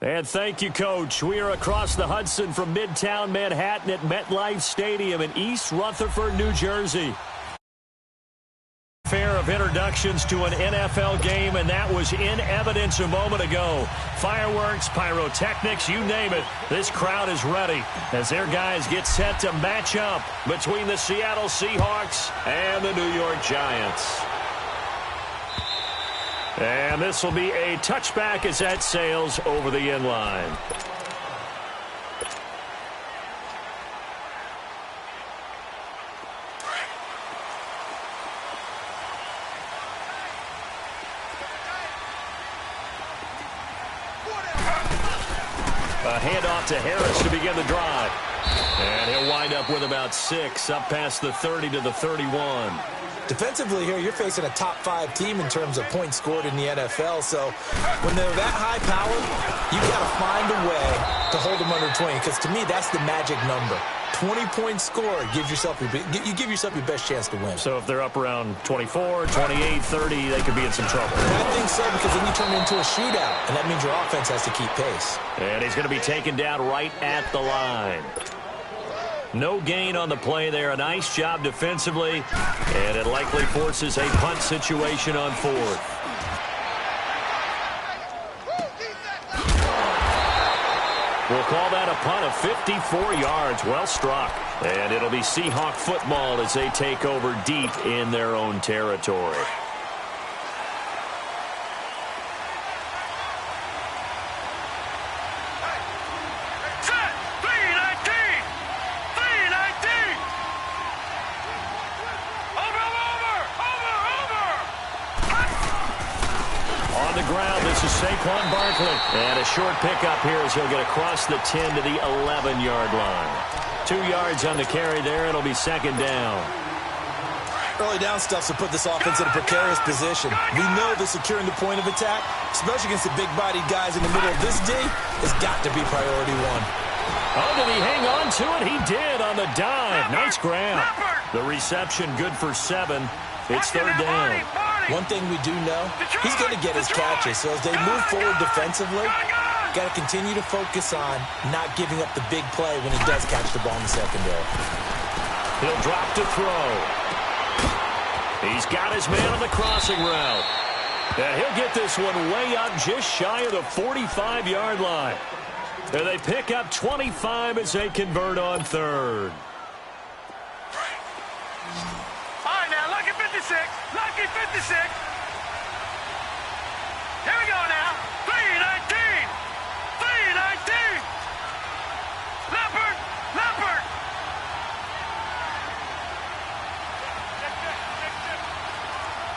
And thank you, Coach. We are across the Hudson from Midtown Manhattan at MetLife Stadium in East Rutherford, New Jersey. Fair of introductions to an NFL game, and that was in evidence a moment ago. Fireworks, pyrotechnics, you name it. This crowd is ready as their guys get set to match up between the Seattle Seahawks and the New York Giants. And this will be a touchback as that sails over the end line. A handoff to Harris to begin the drive. And he'll wind up with about 6, up past the 30 to the 31. Defensively here, you're facing a top-5 team in terms of points scored in the NFL. So when they're that high power, you've got to find a way to hold them under 20. Because to me, that's the magic number. 20 points scored, you give yourself your best chance to win. So if they're up around 24, 28, 30, they could be in some trouble. I think so, because then you turn it into a shootout, and that means your offense has to keep pace. And he's going to be taken down right at the line. No gain on the play there. A nice job defensively, and it likely forces a punt situation on 4th. We'll call that a punt of 54 yards. Well struck. And it'll be Seahawk football as they take over deep in their own territory. Saquon Barkley. And a short pickup here as he'll get across the 10 to the 11-yard line. 2 yards on the carry there. It'll be second down. Early down stuff to put this offense in a precarious position. We know that securing the point of attack, especially against the big-bodied guys in the middle of this D, has got to be priority 1. Oh, did he hang on to it? He did on the dive. Nice grab. The reception good for 7. It's third down. One thing we do know, he's going to get his catches. So as they move forward defensively, got to continue to focus on not giving up the big play when he does catch the ball in the secondary. He'll drop to throw. He's got his man on the crossing route. And he'll get this one way up just shy of the 45-yard line. And they pick up 25 as they convert on 3rd. Lucky 56. Here we go now. 319. 319. Leopard.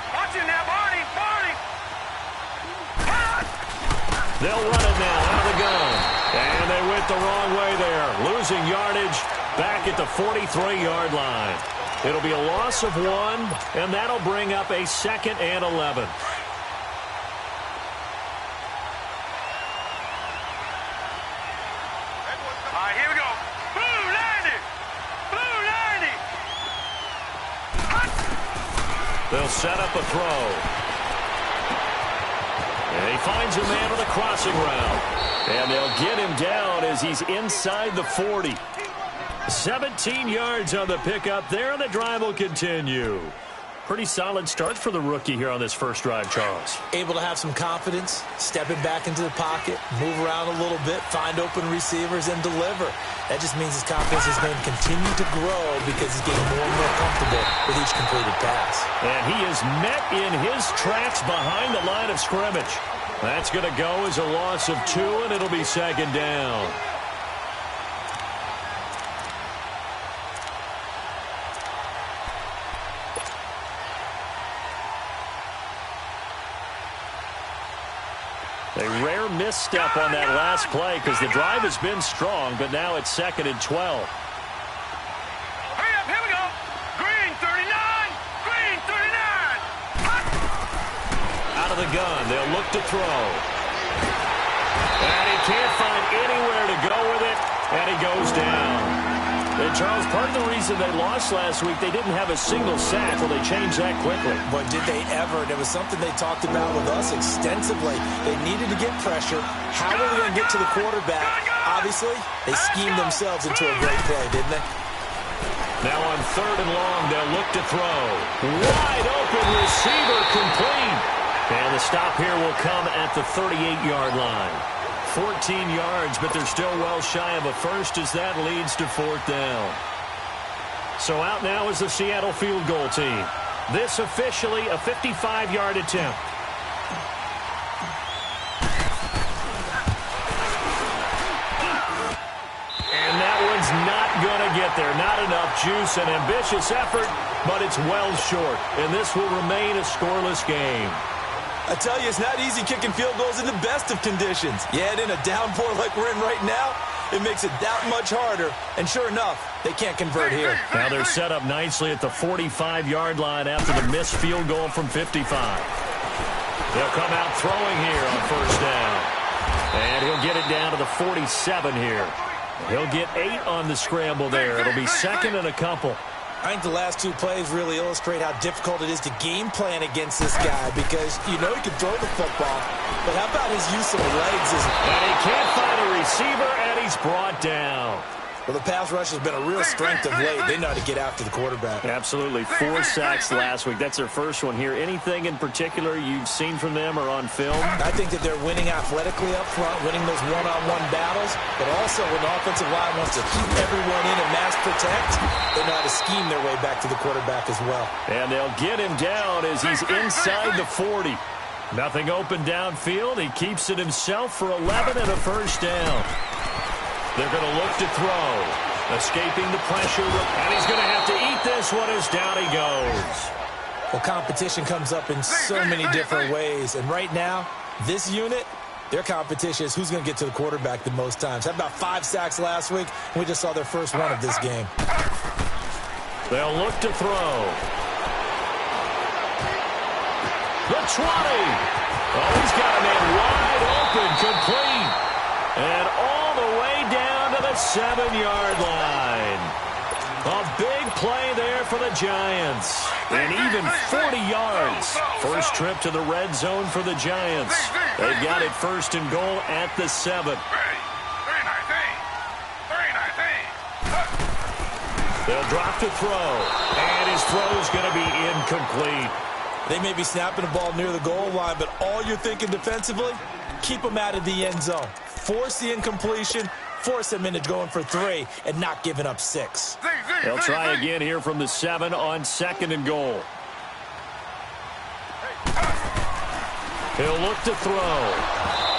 Watch it now, Barney. They'll run it now out of the gun. And they went the wrong way there. Losing yardage back at the 43-yard line. It'll be a loss of 1, and that'll bring up a 2nd and 11. All right, here we go. Blue 90. They'll set up a throw. And he finds a man on the crossing route. And they'll get him down as he's inside the 40. 17 yards on the pickup there, and the drive will continue. Pretty solid start for the rookie here on this first drive, Charles. Able to have some confidence, stepping back into the pocket, move around a little bit, find open receivers, and deliver. That just means his confidence is going to continue to grow because he's getting more and more comfortable with each completed pass. And he is met in his tracks behind the line of scrimmage. That's going to go as a loss of 2, and it'll be second down. A rare misstep on that last play because the drive has been strong, but now it's 2nd and 12. Hurry up, here we go. Green 39. Out of the gun, they'll look to throw. And he can't find anywhere to go with it, and he goes down. And, Charles, part of the reason they lost last week, they didn't have a single sack. Well, they changed that quickly. But did they ever? There was something they talked about with us extensively. They needed to get pressure. How are they going to get to the quarterback? Obviously, they schemed themselves into a great play, didn't they? Now on 3rd and long, they'll look to throw. Wide open receiver complete. And the stop here will come at the 38-yard line. 14 yards, but they're still well shy of a first as that leads to 4th down. So out now is the Seattle field goal team. This officially a 55-yard attempt. And that one's not going to get there. Not enough juice. An ambitious effort, but it's well short. And this will remain a scoreless game. I tell you, it's not easy kicking field goals in the best of conditions. Yet in a downpour like we're in right now, it makes it that much harder. And sure enough, they can't convert here. Now they're set up nicely at the 45-yard line after the missed field goal from 55. They'll come out throwing here on 1st down. And he'll get it down to the 47 here. He'll get 8 on the scramble there. It'll be 2nd and a couple. I think the last 2 plays really illustrate how difficult it is to game plan against this guy because you know he can throw the football, but how about his use of legs? And he can't find a receiver, and he's brought down. Well, the pass rush has been a real strength of late. They know how to get after the quarterback. Absolutely. 4 sacks last week. That's their first one here. Anything in particular you've seen from them or on film? I think that they're winning athletically up front, winning those one-on-one battles, but also when the offensive line wants to keep everyone in and mass protect, they know how to scheme their way back to the quarterback as well. And they'll get him down as he's inside the 40. Nothing open downfield. He keeps it himself for 11 and a 1st down. They're going to look to throw. Escaping the pressure. And he's going to have to eat this one as down he goes. Well, competition comes up in so many different ways. And right now, this unit, their competition is who's going to get to the quarterback the most times. Had about 5 sacks last week, and we just saw their first one of this game. They'll look to throw. The 20. Oh, he's got a man wide open, complete. And all the way down to the 7-yard line. A big play there for the Giants. And even 40 yards. First trip to the red zone for the Giants. They've got it 1st and goal at the 7. They'll drop to throw. And his throw is going to be incomplete. They may be snapping the ball near the goal line, but all you're thinking defensively, keep them out of the end zone. Force the incompletion, force them into going for 3, and not giving up 6. They'll try again here from the 7 on 2nd and goal. He'll look to throw.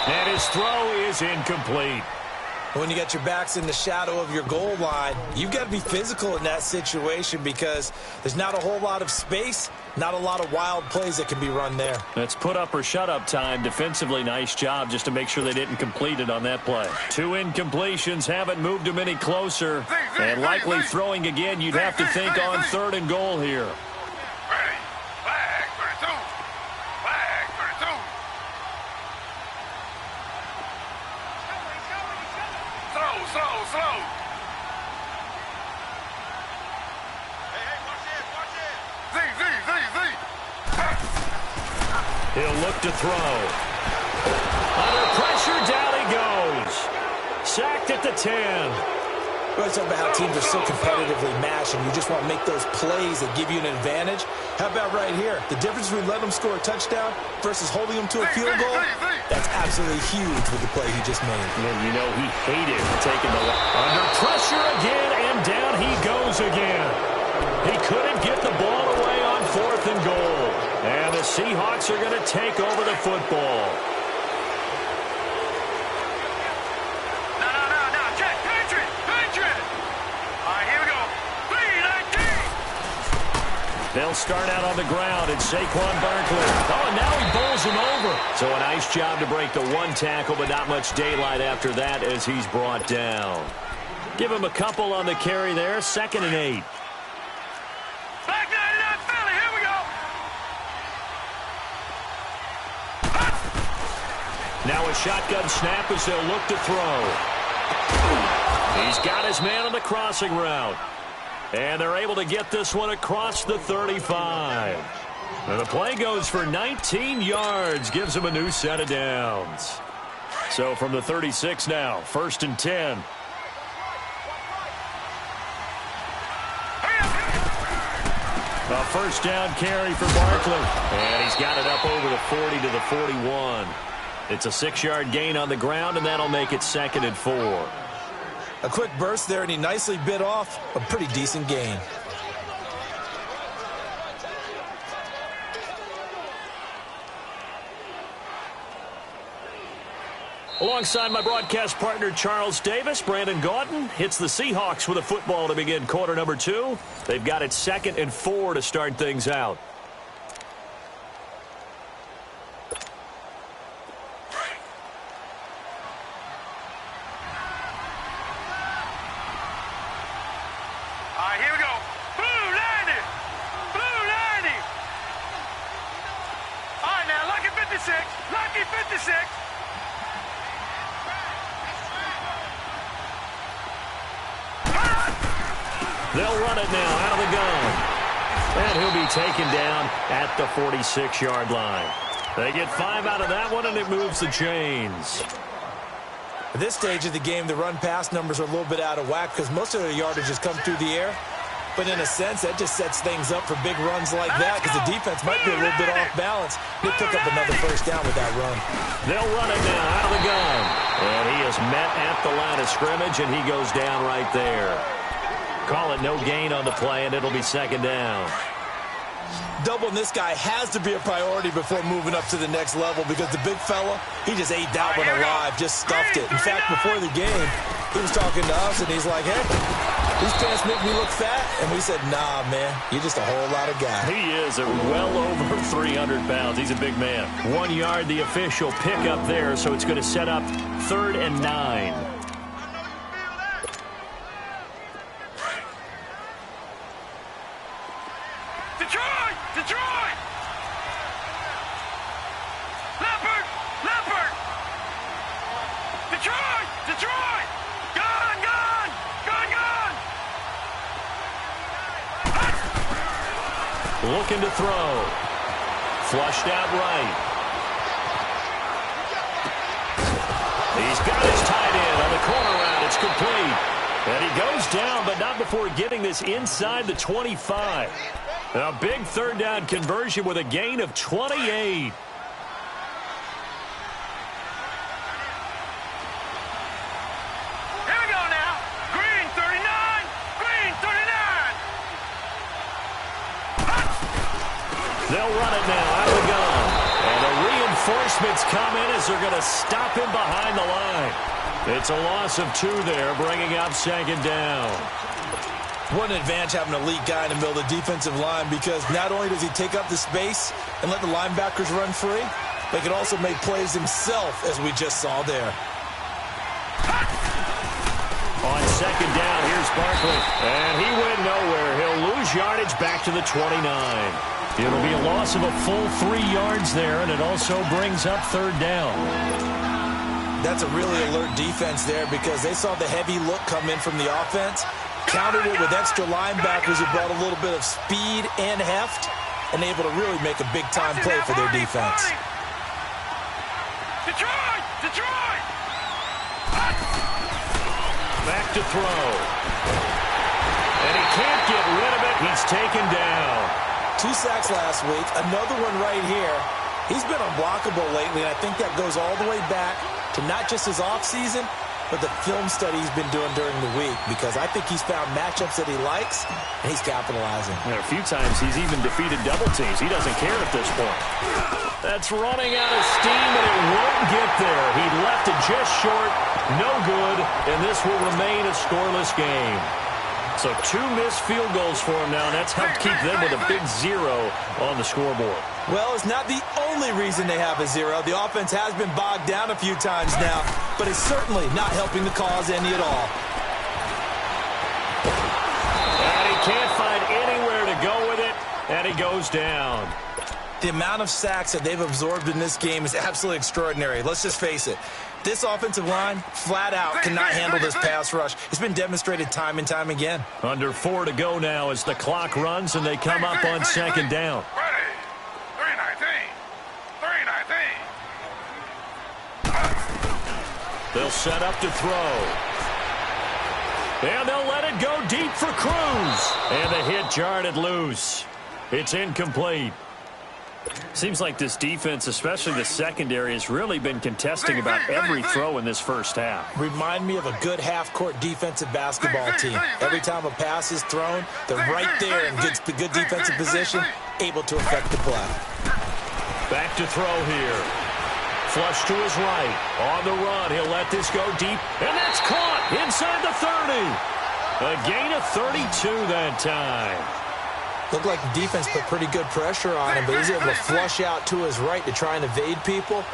And his throw is incomplete. When you got your backs in the shadow of your goal line, you've got to be physical in that situation because there's not a whole lot of space, not a lot of wild plays that can be run there. That's put up or shut up time. Defensively, nice job just to make sure they didn't complete it on that play. 2 incompletions haven't moved them any closer. And likely throwing again, you'd have to think on 3rd and goal here. He'll look to throw. Under pressure, down he goes. Sacked at the 10. Well, let's talk about how teams are so competitively matched, and you just want to make those plays that give you an advantage. How about right here? The difference between letting them score a touchdown versus holding them to a field goal, that's absolutely huge with the play he just made. And you know he hated taking the under pressure again, and down he goes again. He couldn't get the ball away on 4th and goal. And the Seahawks are going to take over the football. No. Check. Patriot. All right, here we go. 3-19. They'll start out on the ground. It's Saquon Barkley. Oh, and now he bowls him over. So a nice job to break the 1 tackle, but not much daylight after that as he's brought down. Give him a couple on the carry there. 2nd and 8. Black 99 Philly, here we go. Now a shotgun snap as they'll look to throw. He's got his man on the crossing route. And they're able to get this one across the 35. And the play goes for 19 yards, gives him a new set of downs. So from the 36 now, 1st and 10. A first down carry for Barkley. And he's got it up over the 40 to the 41. It's a 6-yard gain on the ground, and that'll make it 2nd and 4. A quick burst there, and he nicely bit off a pretty decent gain. Alongside my broadcast partner, Charles Davis, Brandon Gaudin hits the Seahawks with a football to begin quarter number 2. They've got it 2nd and 4 to start things out. Here we go. Blue 90. Blue 90. All right, now, lucky 56. Lucky 56. They'll run it now out of the gun. And he'll be taken down at the 46-yard line. They get 5 out of that one, and it moves the chains. At this stage of the game, the run-pass numbers are a little bit out of whack because most of their yardage has come through the air. But in a sense, that just sets things up for big runs like that because the defense might be a little bit off balance. They pick up another first down with that run. They'll run it now out of the gun. And he is met at the line of scrimmage, and he goes down right there. Call it no gain on the play, and it'll be 2nd down. Doubling this guy has to be a priority before moving up to the next level because the big fella, he just ate that one alive, just stuffed it. In fact, before the game, he was talking to us, and he's like, hey, these pants make me look fat. And we said, nah, man, you're just a whole lot of guy. He is well over 300 pounds. He's a big man. 1 yard, the official pickup there, so it's going to set up 3rd and 9. Detroit! Detroit! Leopard! Leopard! Detroit! Detroit! Gun! Gun! Gun! Gun! Looking to throw. Flushed out right. He's got his tight end on the corner route. It's complete. And he goes down, but not before getting this inside the 25. A big 3rd down conversion with a gain of 28. Here we go now. Green 39. Green 39. They'll run it now out of the gun. And the reinforcements come in as they're going to stop him behind the line. It's a loss of 2 there, bringing up 2nd down. What an advantage having an elite guy in the middle of the defensive line because not only does he take up the space and let the linebackers run free, but he can also make plays himself, as we just saw there. On 2nd down, here's Barkley. And he went nowhere. He'll lose yardage back to the 29. It'll be a loss of a full 3 yards there, and it also brings up 3rd down. That's a really alert defense there because they saw the heavy look come in from the offense, countered it with extra linebackers who brought a little bit of speed and heft, and able to really make a big-time play for their defense. Detroit! Detroit! Back to throw. And he can't get rid of it. He's taken down. 2 sacks last week, another one right here. He's been unblockable lately, and I think that goes all the way back to not just his offseason, but the film study he's been doing during the week, because I think he's found matchups that he likes, and he's capitalizing. And a few times he's even defeated double teams. He doesn't care at this point. That's running out of steam, and it won't get there. He left it just short, no good, and this will remain a scoreless game. So 2 missed field goals for him now, and that's helped keep them with a big 0 on the scoreboard. Well, it's not the only reason they have a 0. The offense has been bogged down a few times now, but it's certainly not helping the cause any at all. And he can't find anywhere to go with it, and he goes down. The amount of sacks that they've absorbed in this game is absolutely extraordinary. Let's just face it. This offensive line, flat out, cannot handle this pass rush. It's been demonstrated time and time again. Under 4 to go now as the clock runs and they come up on second down. They'll set up to throw. And they'll let it go deep for Cruz. And the hit jarred it loose. It's incomplete. Seems like this defense, especially the secondary, has really been contesting about every throw in this first half. Remind me of a good half-court defensive basketball team. Every time a pass is thrown, they're right there in good defensive position, able to affect the play. Back to throw here. Flush to his right. On the run, he'll let this go deep, and that's caught inside the 30. A gain of 32 that time. Looked like the defense put pretty good pressure on him, but he's able to flush out to his right to try and evade people.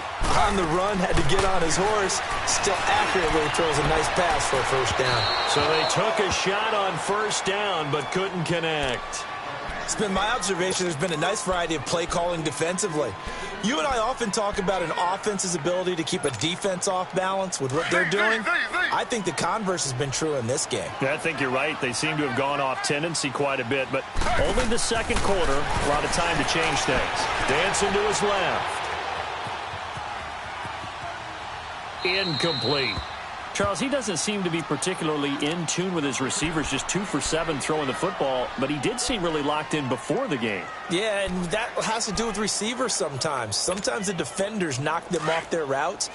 On the run, had to get on his horse. Still accurately throws a nice pass for a first down. So they took a shot on first down, but couldn't connect. It's been my observation there's been a nice variety of play calling defensively. You and I often talk about an offense's ability to keep a defense off balance with what they're doing. I think the converse has been true in this game. Yeah, I think you're right. They seem to have gone off tendency quite a bit, but only the second quarter, a lot of time to change things. Dancing to his left. Incomplete. Charles, he doesn't seem to be particularly in tune with his receivers, just 2 for 7 throwing the football, but he did seem really locked in before the game. Yeah, and that has to do with receivers sometimes. Sometimes the defenders knock them off their routes,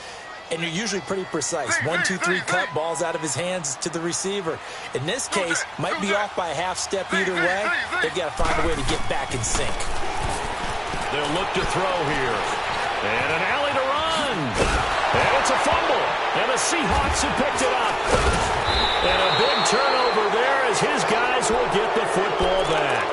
and you're usually pretty precise. 1, 2, 3 cut, balls out of his hands to the receiver. In this case, might be off by a half step either way. They've got to find a way to get back in sync. They'll look to throw here. And an alley to run. And it's a fumble. And the Seahawks have picked it up. And a big turnover there as his guys will get the football back.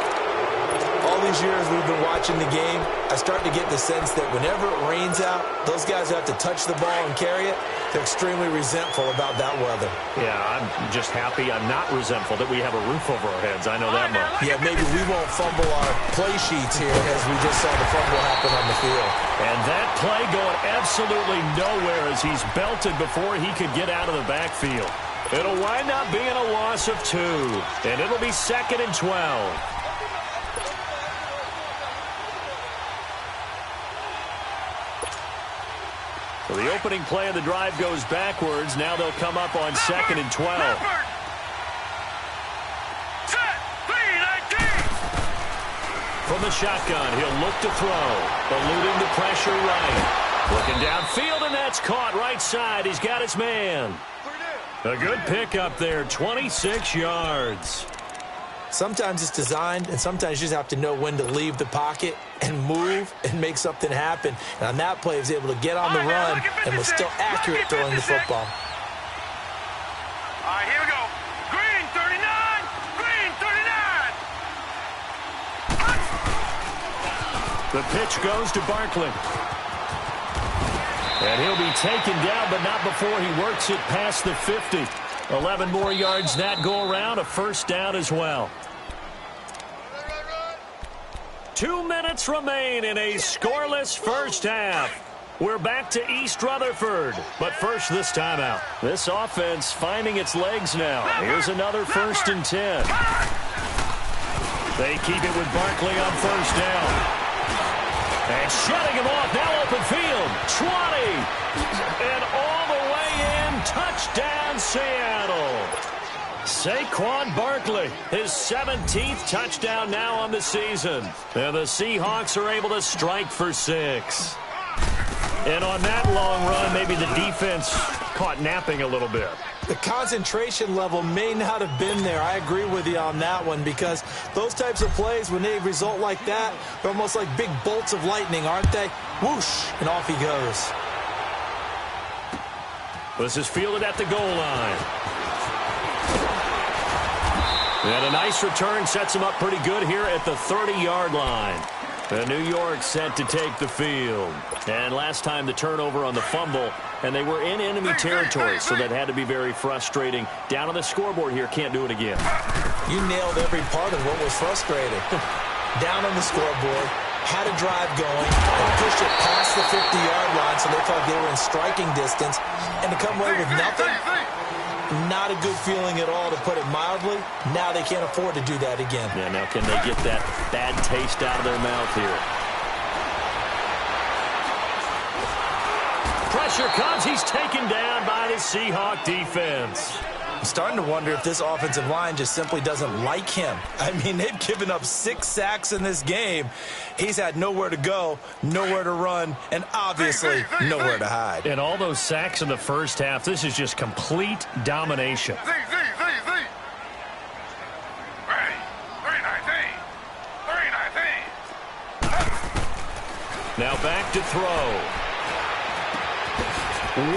All these years we've been watching the game, I start to get the sense that whenever it rains out, those guys who have to touch the ball and carry it, they're extremely resentful about that weather. Yeah, I'm just happy I'm not resentful that we have a roof over our heads. I know that much. Yeah, maybe we won't fumble our play sheets here as we just saw the fumble happen on the field. And that play going absolutely nowhere as he's belted before he could get out of the backfield. It'll wind up being a loss of 2, and it'll be 2nd and 12. So the opening play of the drive goes backwards. Now they'll come up on 2nd and 12. From the shotgun, he'll look to throw. Eluding the pressure right. Looking downfield, and that's caught right side. He's got his man. A good pickup there, 26 yards. Sometimes it's designed, and sometimes you just have to know when to leave the pocket and move and make something happen. And on that play, he was able to get on the run and was still accurate throwing the football. All right, here we go. Green 39, green 39. The pitch goes to Barkley. And he'll be taken down, but not before he works it past the 50. 11 more yards that go around, a first down as well. 2 minutes remain in a scoreless first half. We're back to East Rutherford, but first this timeout. This offense finding its legs now. Here's another 1st and 10. They keep it with Barkley on first down. And shutting him off, now open field, 20, and all the way in, touchdown Seattle. Saquon Barkley, his 17th touchdown now on the season. And the Seahawks are able to strike for 6. And on that long run, maybe the defense caught napping a little bit. The concentration level may not have been there. I agree with you on that one because those types of plays, when they result like that, they're almost like big bolts of lightning, aren't they? Whoosh, and off he goes. This is fielded at the goal line. And a nice return sets him up pretty good here at the 30-yard line. The New York set to take the field. And last time the turnover on the fumble, and they were in enemy territory, so that had to be very frustrating. Down on the scoreboard here, can't do it again. You nailed every part of what was frustrating. Down on the scoreboard, had a drive going, and pushed it past the 50-yard line so they felt they were in striking distance, and to come away with nothing, not a good feeling at all, to put it mildly. Now they can't afford to do that again. Yeah, now can they get that bad taste out of their mouth here? Pressure comes. He's taken down by the Seahawk defense. I'm starting to wonder if this offensive line just simply doesn't like him. I mean, they've given up 6 sacks in this game. He's had nowhere to go, nowhere to run, and obviously nowhere to hide. And all those sacks in the first half, this is just complete domination. Now back to throw.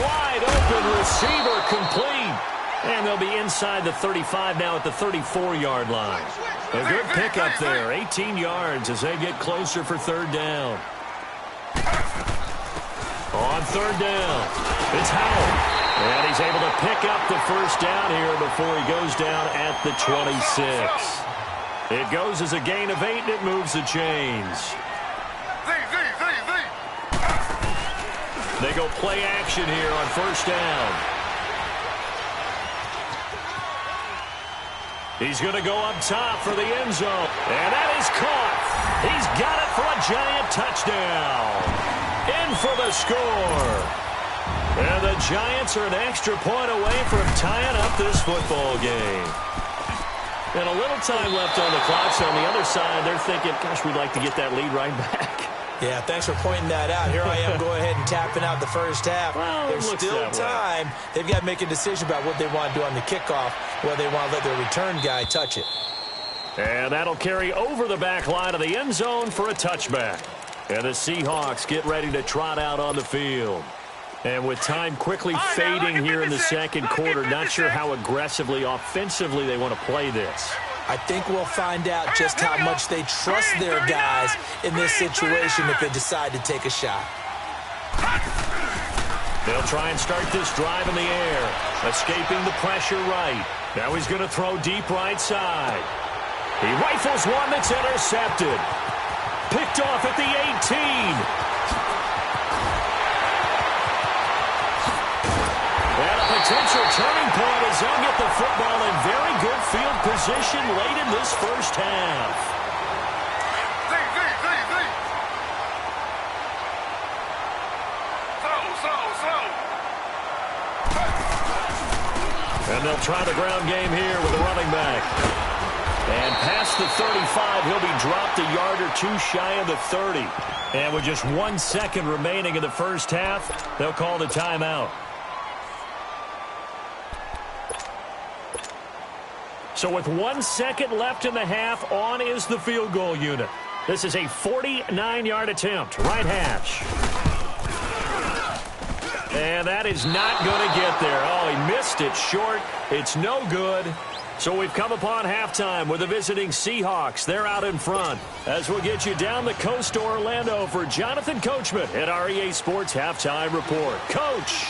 Wide open receiver, complete. And they'll be inside the 35 now at the 34-yard line. A good pickup there, 18 yards as they get closer for third down. On third down, it's Howard. And he's able to pick up the first down here before he goes down at the 26. It goes as a gain of 8, and it moves the chains. They go play action here on first down. He's going to go up top for the end zone. And that is caught. He's got it for a giant touchdown. In for the score. And the Giants are an extra point away from tying up this football game. And a little time left on the clock, so on the other side, they're thinking, gosh, we'd like to get that lead right back. Yeah, thanks for pointing that out. Here I am going ahead and tapping out the first half. Well, there's still time. They've got to make a decision about what they want to do on the kickoff, whether they want to let their return guy touch it. And that'll carry over the back line of the end zone for a touchback. And the Seahawks get ready to trot out on the field. And with time quickly fading here in the second quarter, not sure how aggressively, offensively they want to play this. I think we'll find out just how much they trust their guys in this situation if they decide to take a shot. They'll try and start this drive in the air, escaping the pressure right. Now he's going to throw deep right side. He rifles one that's intercepted. Picked off at the 18. Potential turning point as they'll get the football in very good field position late in this first half. And they'll try the ground game here with the running back. And past the 35, he'll be dropped a yard or two shy of the 30. And with just 1 second remaining in the first half, they'll call the timeout. So with 1 second left in the half, on is the field goal unit. This is a 49-yard attempt, right hash. And that is not going to get there. Oh, he missed it short. It's no good. So we've come upon halftime with the visiting Seahawks. They're out in front. As we'll get you down the coast to Orlando for Jonathan Coachman at our EA Sports Halftime Report. Coach.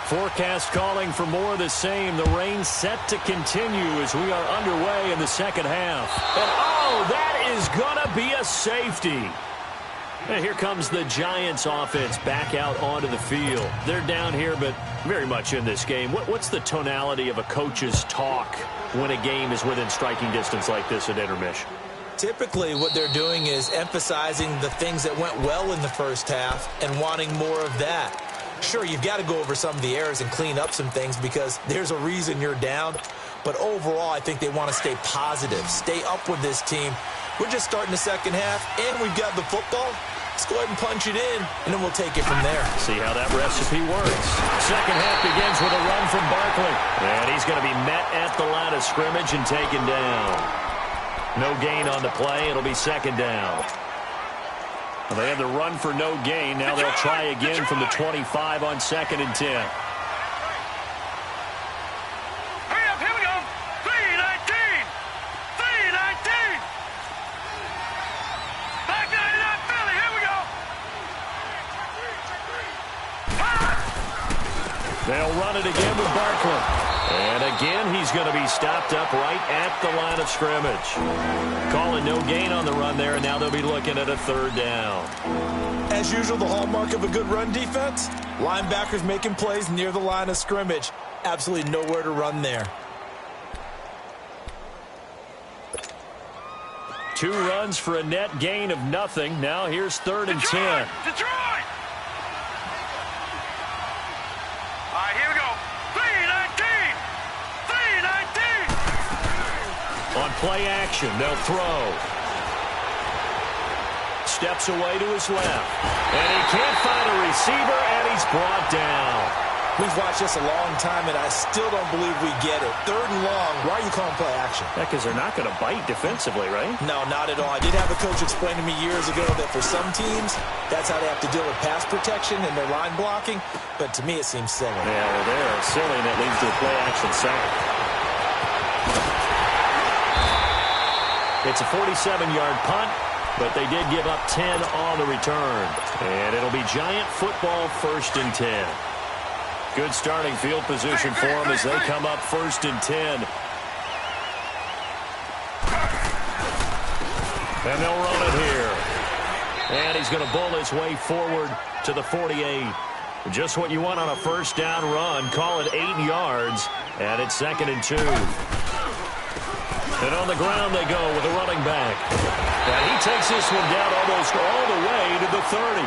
Forecast calling for more of the same. The rain set to continue as we are underway in the second half. And oh, that is going to be a safety. And here comes the Giants offense back out onto the field. They're down here, but very much in this game. What's the tonality of a coach's talk when a game is within striking distance like this at intermission? Typically, what they're doing is emphasizing the things that went well in the first half and wanting more of that. Sure, you've got to go over some of the errors and clean up some things because there's a reason you're down. But overall, I think they want to stay positive, stay up with this team. We're just starting the second half, and we've got the football. Let's go ahead and punch it in, and then we'll take it from there. See how that recipe works. Second half begins with a run from Barkley. And he's going to be met at the line of scrimmage and taken down. No gain on the play. It'll be second down. Well, they had the run for no gain. Now they'll try again from the 25 on 2nd and 10. Hurry up, here we go. 3-19. 3-19. Back 99 Philly, here we go. They'll run it again with Barkley. And again, he's going to be stopped up right at the line of scrimmage. Calling no gain on the run there, and now they'll be looking at a third down. As usual, the hallmark of a good run defense, linebackers making plays near the line of scrimmage. Absolutely nowhere to run there. 2 runs for a net gain of nothing. Now here's 3rd and 10. Detroit! All right, here we go. 3-19! 3-19! On play action, they'll throw. Steps away to his left. And he can't find a receiver, and he's brought down. We've watched this a long time, and I still don't believe we get it. 3rd and long, why are you calling play action? Yeah, because they're not going to bite defensively, right? No, not at all. I did have a coach explain to me years ago that for some teams, that's how they have to deal with pass protection and their line blocking. But to me, it seems silly. Yeah, well, they're silly, and it leads to a play action sack. It's a 47-yard punt, but they did give up 10 on the return. And it'll be Giant football 1st and 10. Good starting field position for them as they come up 1st and 10. And they'll run it here. And he's going to bull his way forward to the 48. Just what you want on a 1st down run. Call it 8 yards. And it's 2nd and 2. And on the ground they go with a running back. And he takes this one down almost all the way to the 30.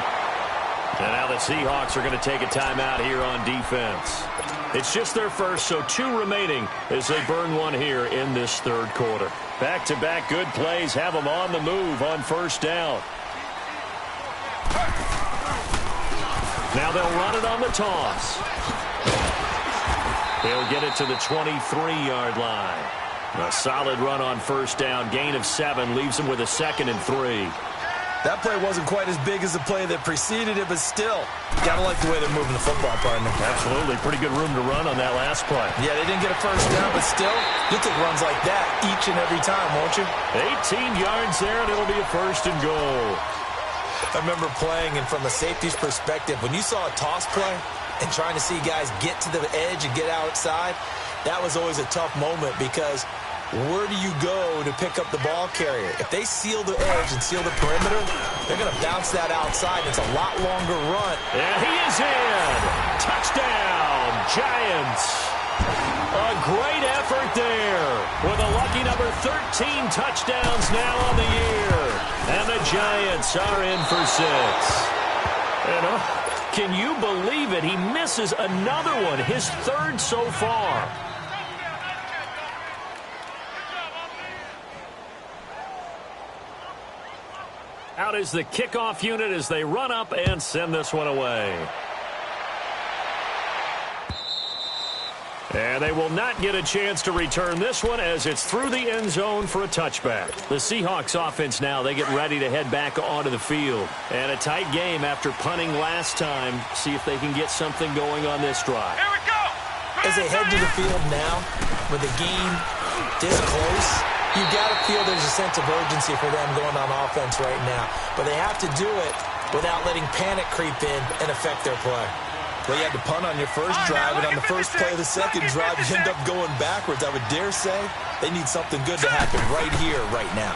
And now the Seahawks are going to take a timeout here on defense. It's just their first, so 2 remaining as they burn one here in this 3rd quarter. Back-to-back good plays have them on the move on 1st down. Now they'll run it on the toss. They'll get it to the 23-yard line. A solid run on 1st down. Gain of 7 leaves them with a 2nd and 3. That play wasn't quite as big as the play that preceded it, but still, gotta like the way they're moving the football, partner. Absolutely. Pretty good room to run on that last play. Yeah, they didn't get a 1st down, but still, you'll take runs like that each and every time, won't you? 18 yards there, and it'll be a 1st and goal. I remember playing, and from a safety's perspective, when you saw a toss play and trying to see guys get to the edge and get outside, that was always a tough moment because where do you go to pick up the ball carrier? If they seal the edge and seal the perimeter, they're going to bounce that outside. It's a lot longer run. And he is in. Touchdown, Giants. A great effort there with a lucky number 13 touchdowns now on the year. And the Giants are in for 6. And can you believe it? He misses another one, his 3rd so far. Out is the kickoff unit as they run up and send this one away. And they will not get a chance to return this one as it's through the end zone for a touchback. The Seahawks offense now, they get ready to head back onto the field. And a tight game after punting last time. See if they can get something going on this drive. Here we go! As they head to the field now, with the game this close, you got to feel there's a sense of urgency for them going on offense right now. But they have to do it without letting panic creep in and affect their play. Well, you had to punt on your first drive, and on the first play of the second drive, you end up going backwards. I would dare say they need something good to happen right here, right now.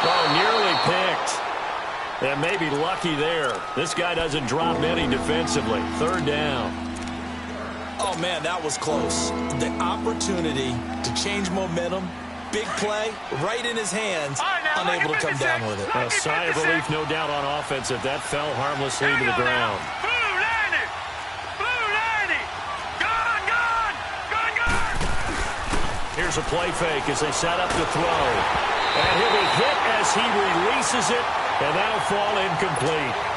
Oh, nearly picked. And maybe lucky there. This guy doesn't drop any defensively. 3rd down. Oh, man, that was close. The opportunity to change momentum, big play, right in his hands, unable to come down with it. A sigh of relief, no doubt, on offense if that fell harmlessly to the ground. Blue 90! Blue 90! Gone, gone! Gone, gone! Here's a play fake as they set up to throw. And he'll be hit as he releases it, and that'll fall incomplete.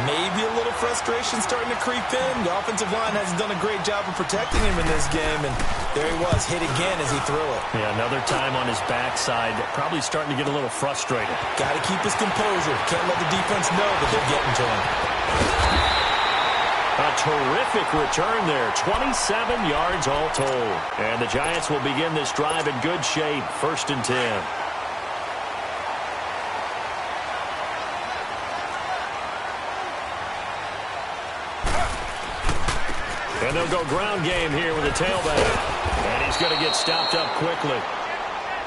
Maybe a little frustration starting to creep in. The offensive line hasn't done a great job of protecting him in this game, and there he was, hit again as he threw it. Yeah, another time on his backside, probably starting to get a little frustrated. Got to keep his composure. Can't let the defense know that they're getting to him. A terrific return there, 27 yards all told. And the Giants will begin this drive in good shape, 1st and 10. And they'll go ground game here with a tailback. And he's going to get stopped up quickly.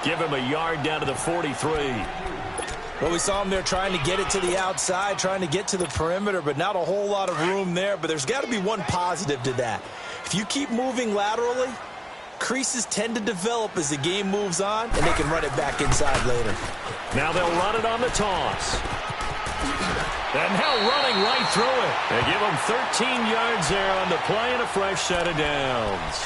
Give him a yard down to the 43. Well, we saw him there trying to get it to the outside, trying to get to the perimeter, but not a whole lot of room there. But there's got to be one positive to that. If you keep moving laterally, creases tend to develop as the game moves on, and they can run it back inside later. Now they'll run it on the toss. And now running right through it. They give him 13 yards there on the play and a fresh set of downs.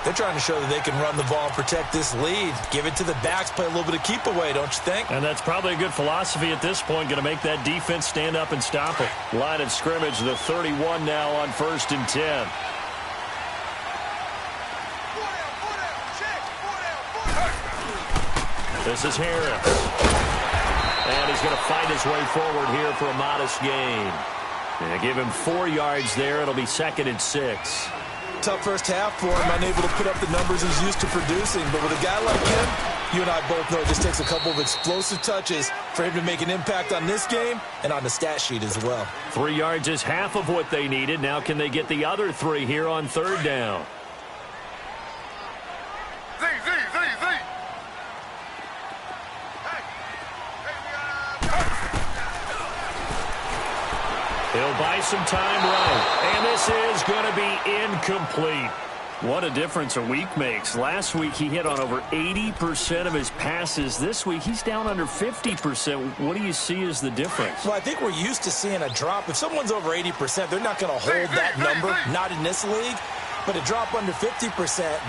They're trying to show that they can run the ball and protect this lead. Give it to the backs, play a little bit of keep away, don't you think? And that's probably a good philosophy at this point. Going to make that defense stand up and stop it. Line of scrimmage, the 31 now on 1st and 10. This is Harris. And he's going to fight his way forward here for a modest gain. And they give him 4 yards there. It'll be 2nd and 6. Tough first half for him, unable to put up the numbers he's used to producing. But with a guy like him, you and I both know it just takes a couple of explosive touches for him to make an impact on this game and on the stat sheet as well. 3 yards is half of what they needed. Now can they get the other 3 here on 3rd down? He'll buy some time right. And this is going to be incomplete. What a difference a week makes. Last week he hit on over 80% of his passes. This week he's down under 50%. What do you see as the difference? Well, I think we're used to seeing a drop. If someone's over 80%, they're not going to hold that number, not in this league. But a drop under 50%,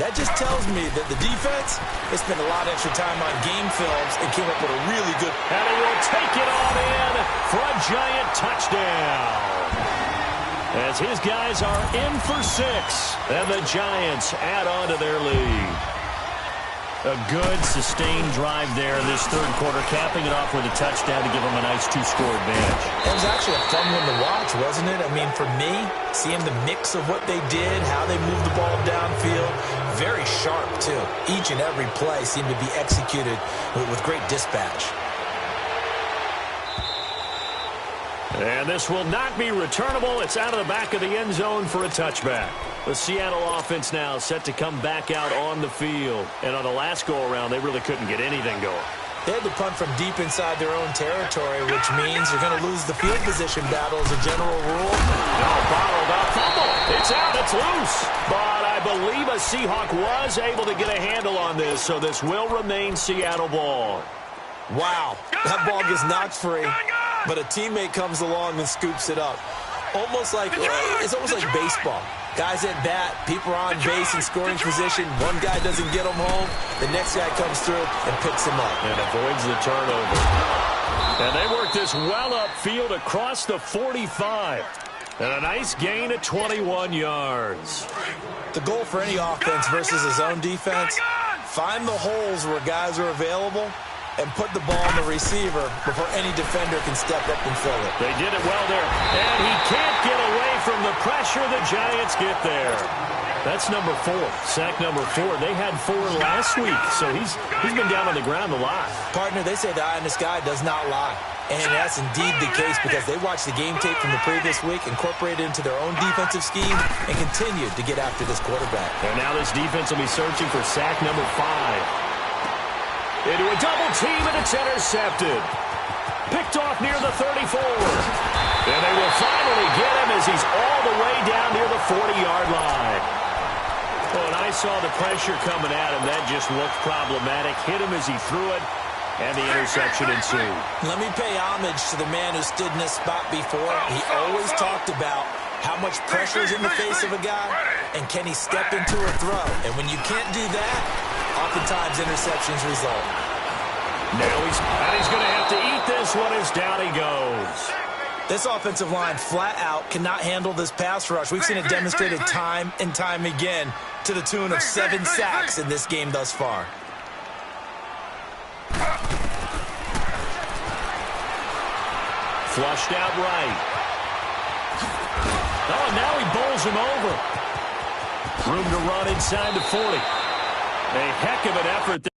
that just tells me that the defense has spent a lot of extra time on game films and came up with a really good. And he will take it on in for a giant touchdown. As his guys are in for 6, and the Giants add on to their lead. A good, sustained drive there in this 3rd quarter, capping it off with a touchdown to give them a nice 2-score advantage. It was actually a fun one to watch, wasn't it? I mean, for me, seeing the mix of what they did, how they moved the ball downfield, very sharp, too. Each and every play seemed to be executed with great dispatch. And this will not be returnable. It's out of the back of the end zone for a touchback. The Seattle offense now set to come back out on the field. And on the last go-around, they really couldn't get anything going. They had to punt from deep inside their own territory, which means you're going to lose the field position battle as a general rule. No, bottled up. Fumble. It's out. It's loose. But I believe a Seahawk was able to get a handle on this, so this will remain Seattle ball. Wow. That ball gets knocked free, but a teammate comes along and scoops it up. It's almost like baseball. Guys at bat, people are on base in scoring position. One guy doesn't get them home. The next guy comes through and picks them up. And avoids the turnover. And they work this well upfield across the 45. And a nice gain of 21 yards. The goal for any offense versus his own defense, find the holes where guys are available and put the ball on the receiver before any defender can step up and fill it. They did it well there. And he can't get away from the pressure. The Giants get there. That's number 4. Sack number 4. They had 4 last week, so he's been down on the ground a lot. Partner, they say the eye in the sky does not lie. And that's indeed the case because they watched the game tape from the previous week, incorporated it into their own defensive scheme, and continued to get after this quarterback. And now this defense will be searching for sack number 5. Into a double team, and it's intercepted. Picked off near the 34. And they will finally get him as he's all the way down near the 40-yard line. Oh, and I saw the pressure coming at him. That just looked problematic. Hit him as he threw it, and the interception ensued. Let me pay homage to the man who stood in this spot before. He always talked about how much pressure is in the face of a guy, and can he step into a throw. And when you can't do that, oftentimes interceptions result. Now he's going to have to eat this one as down he goes. This offensive line flat out cannot handle this pass rush. We've seen it demonstrated time and time again to the tune of 7 sacks in this game thus far. Flushed out right. Oh, and now he bowls him over. Room to run inside the 40. A heck of an effort there.